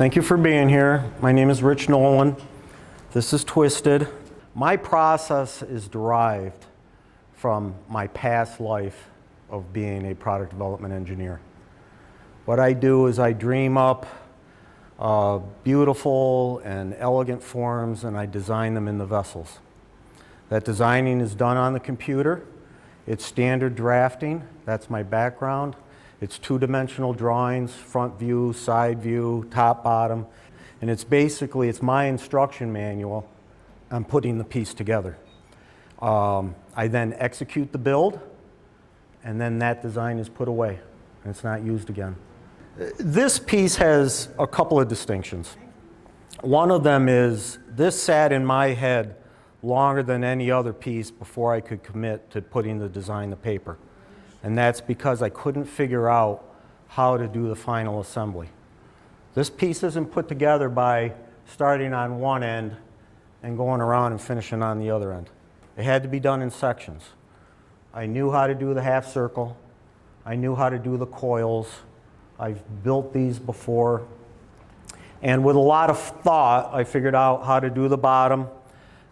Thank you for being here. My name is Rich Nolan. This is Twisted. My process is derived from my past life of being a product development engineer. What I do is I dream up beautiful and elegant forms and I design them in the vessels. That designing is done on the computer. It's standard drafting. That's my background. It's two-dimensional drawings, front view, side view, top, bottom. And it's my instruction manual on putting the piece together. I then execute the build, and then that design is put away, and it's not used again. This piece has a couple of distinctions. One of them is this sat in my head longer than any other piece before I could commit to putting the design to paper. And that's because I couldn't figure out how to do the final assembly. This piece isn't put together by starting on one end and going around and finishing on the other end. It had to be done in sections. I knew how to do the half circle. I knew how to do the coils. I've built these before. And with a lot of thought, I figured out how to do the bottom,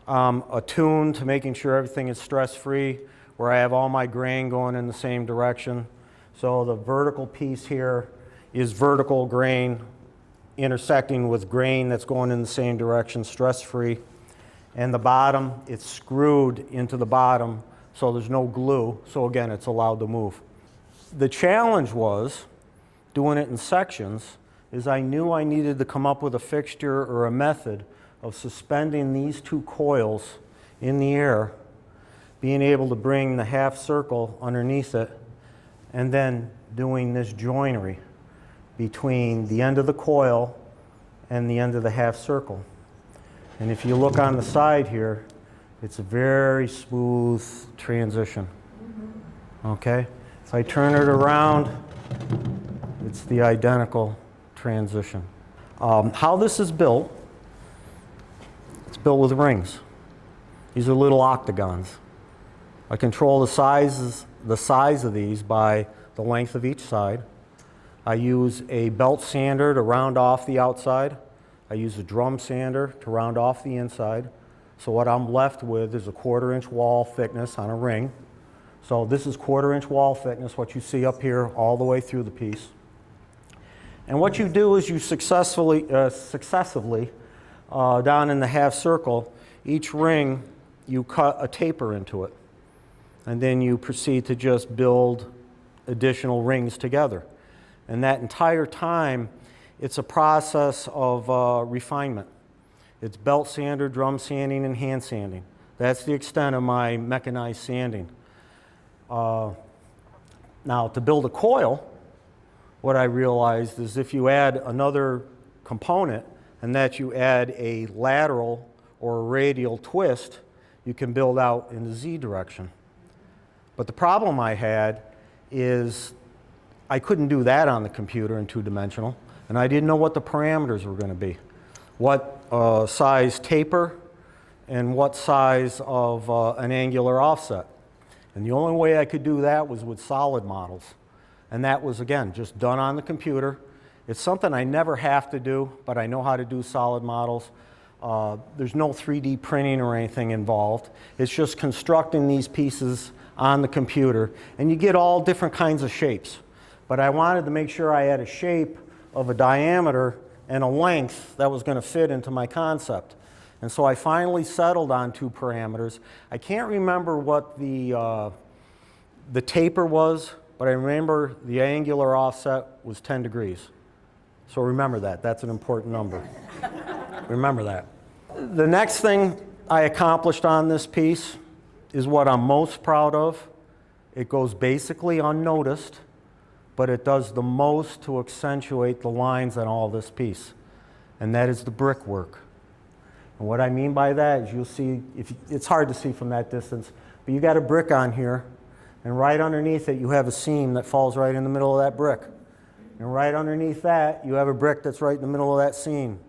attuned to making sure everything is stress-free, where I have all my grain going in the same direction. So the vertical piece here is vertical grain intersecting with grain that's going in the same direction, stress-free. And the bottom, it's screwed into the bottom, so there's no glue. So again, it's allowed to move. The challenge was, doing it in sections, is I knew I needed to come up with a fixture or a method of suspending these two coils in the air, being able to bring the half circle underneath it, and then doing this joinery between the end of the coil and the end of the half circle. And if you look on the side here, it's a very smooth transition. Okay? If I turn it around, it's the identical transition. How this is built, it's built with rings. These are little octagons. I control the size of these by the length of each side. I use a belt sander to round off the outside. I use a drum sander to round off the inside. So what I'm left with is a 1/4-inch wall thickness on a ring. So this is 1/4-inch wall thickness, what you see up here all the way through the piece. And what you do is you successively down in the half circle, each ring, you cut a taper into it. And then you proceed to just build additional rings together. And that entire time, it's a process of refinement. It's belt sander, drum sanding, and hand sanding. That's the extent of my mechanized sanding. Now, to build a coil, what I realized is if you add another component, and that you add a lateral or a radial twist, you can build out in the Z direction. But the problem I had is I couldn't do that on the computer in two-dimensional, and I didn't know what the parameters were going to be. What size taper and what size of an angular offset. And the only way I could do that was with solid models. And that was, again, just done on the computer. It's something I never have to do, but I know how to do solid models. There's no 3D printing or anything involved. It's just constructing these pieces on the computer, and you get all different kinds of shapes. But I wanted to make sure I had a shape of a diameter and a length that was going to fit into my concept. And so I finally settled on 2 parameters. I can't remember what the taper was, but I remember the angular offset was 10 degrees. So remember that. That's an important number. Remember that. The next thing I accomplished on this piece is what I'm most proud of. It goes basically unnoticed, but it does the most to accentuate the lines on all this piece, and that is the brickwork. And what I mean by that is you'll see, it's hard to see from that distance, but you got a brick on here, and right underneath it you have a seam that falls right in the middle of that brick. And right underneath that you have a brick that's right in the middle of that seam.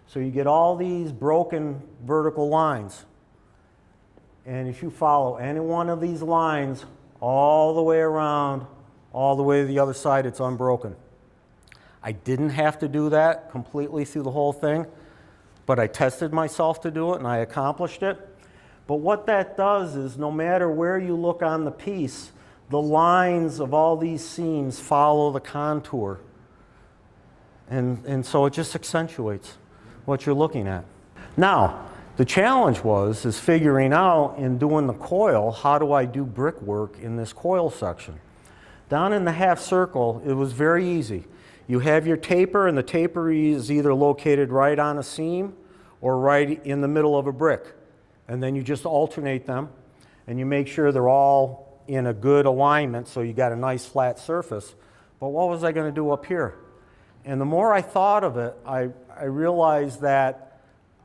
So you get all these broken vertical lines. And if you follow any one of these lines all the way around, all the way to the other side, it's unbroken. I didn't have to do that completely through the whole thing, but I tested myself to do it and I accomplished it. But what that does is no matter where you look on the piece, the lines of all these seams follow the contour. And so it just accentuates what you're looking at. Now, the challenge is figuring out in doing the coil, how do I do brickwork in this coil section? Down in the half circle, it was very easy. You have your taper, and the taper is either located right on a seam or right in the middle of a brick. And then you just alternate them, and you make sure they're all in a good alignment so you got a nice flat surface. But what was I going to do up here? And the more I thought of it, I realized that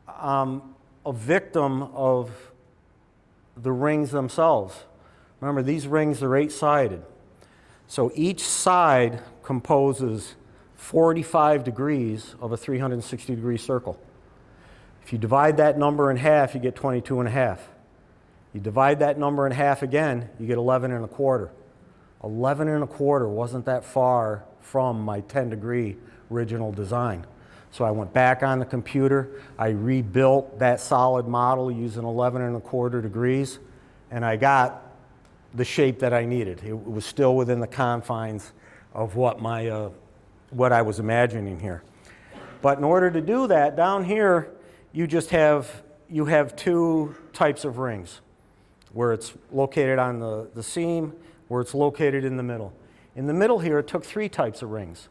I'm a victim of the rings themselves. Remember, these rings are 8-sided. So each side composes 45 degrees of a 360-degree circle. If you divide that number in half, you get 22 and a half. You divide that number in half again, you get 11 and a quarter. 11 and a quarter wasn't that far from my 10-degree original design. So I went back on the computer, I rebuilt that solid model using 11 and a quarter degrees, and I got the shape that I needed. It was still within the confines of what I was imagining here. But in order to do that, down here, you have two types of rings, where it's located on the seam, where it's located in the middle. In the middle here, it took 3 types of rings.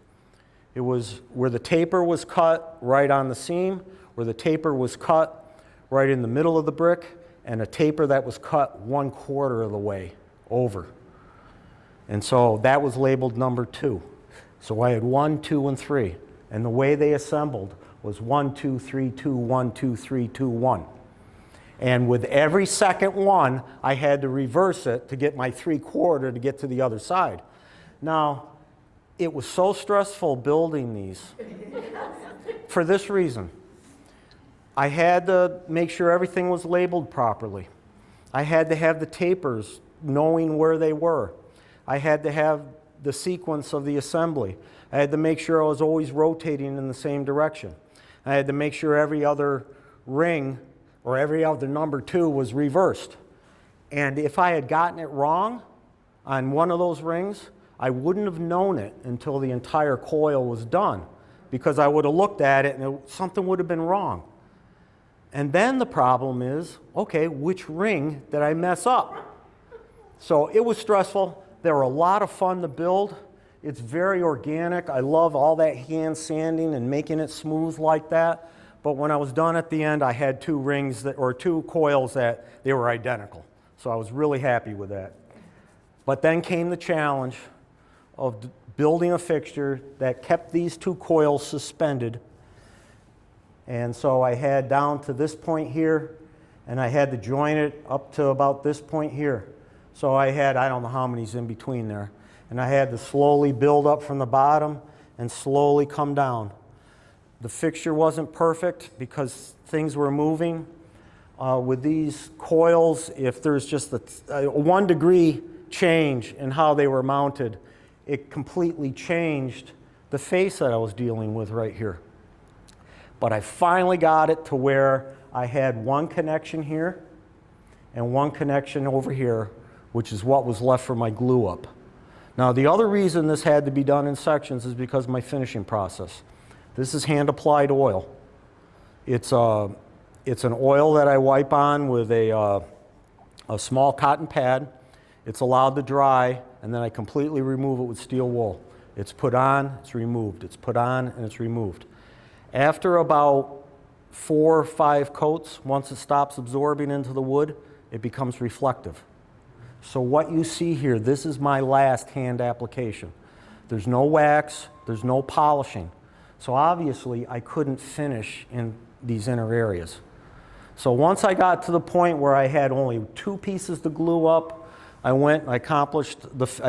It was where the taper was cut right on the seam, where the taper was cut right in the middle of the brick, and a taper that was cut 1/4 of the way over. And so that was labeled number 2. So I had 1, 2, and 3. And the way they assembled was 1, 2, 3, 2, 1, 2, 3, 2, 1. And with every second one, I had to reverse it to get my 3/4 to get to the other side. Now, it was so stressful building these for this reason. I had to make sure everything was labeled properly. I had to have the tapers knowing where they were. I had to have the sequence of the assembly. I had to make sure I was always rotating in the same direction. I had to make sure every other ring or every other number 2 was reversed. And if I had gotten it wrong on one of those rings, I wouldn't have known it until the entire coil was done, because I would have looked at it and something would have been wrong. And then the problem is, okay, which ring did I mess up? So it was stressful. They were a lot of fun to build. It's very organic. I love all that hand sanding and making it smooth like that. But when I was done at the end, I had 2 rings or 2 coils that they were identical. So I was really happy with that. But then came the challenge of building a fixture that kept these 2 coils suspended. And so I had down to this point here, and I had to join it up to about this point here. So I had, I don't know how many's in between there. And I had to slowly build up from the bottom and slowly come down. The fixture wasn't perfect because things were moving. With these coils, if there's just a 1 degree change in how they were mounted, it completely changed the face that I was dealing with right here. But I finally got it to where I had 1 connection here and 1 connection over here, which is what was left for my glue up. Now, the other reason this had to be done in sections is because of my finishing process. This is hand-applied oil. It's an oil that I wipe on with a small cotton pad. It's allowed to dry, and then I completely remove it with steel wool. It's put on, it's removed. It's put on, and it's removed. After about 4 or 5 coats, once it stops absorbing into the wood, it becomes reflective. So what you see here, this is my last hand application. There's no wax, there's no polishing. So obviously, I couldn't finish in these inner areas. So once I got to the point where I had only 2 pieces to glue up, I went and I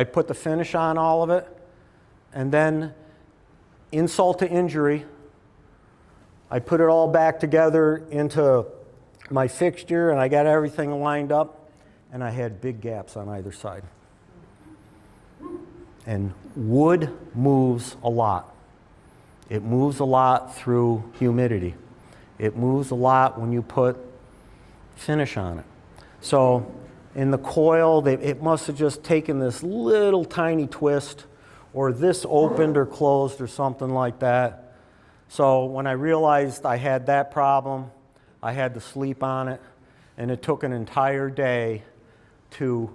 put the finish on all of it, and then, insult to injury, I put it all back together into my fixture, and I got everything lined up, and I had big gaps on either side. And wood moves a lot. It moves a lot through humidity. It moves a lot when you put finish on it. So in the coil, it must have just taken this little tiny twist, or this opened or closed or something like that. So when I realized I had that problem, I had to sleep on it, and it took an entire day to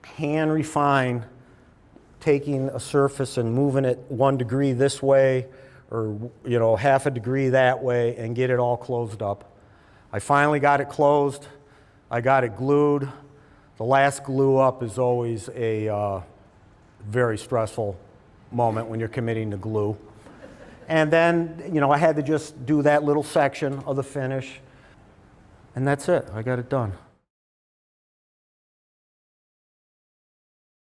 hand refine, taking a surface and moving it 1 degree this way, or half a degree that way, and get it all closed up. I finally got it closed. I got it glued. The last glue up is always a very stressful moment when you're committing to glue. And then, I had to just do that little section of the finish, and that's it. I got it done.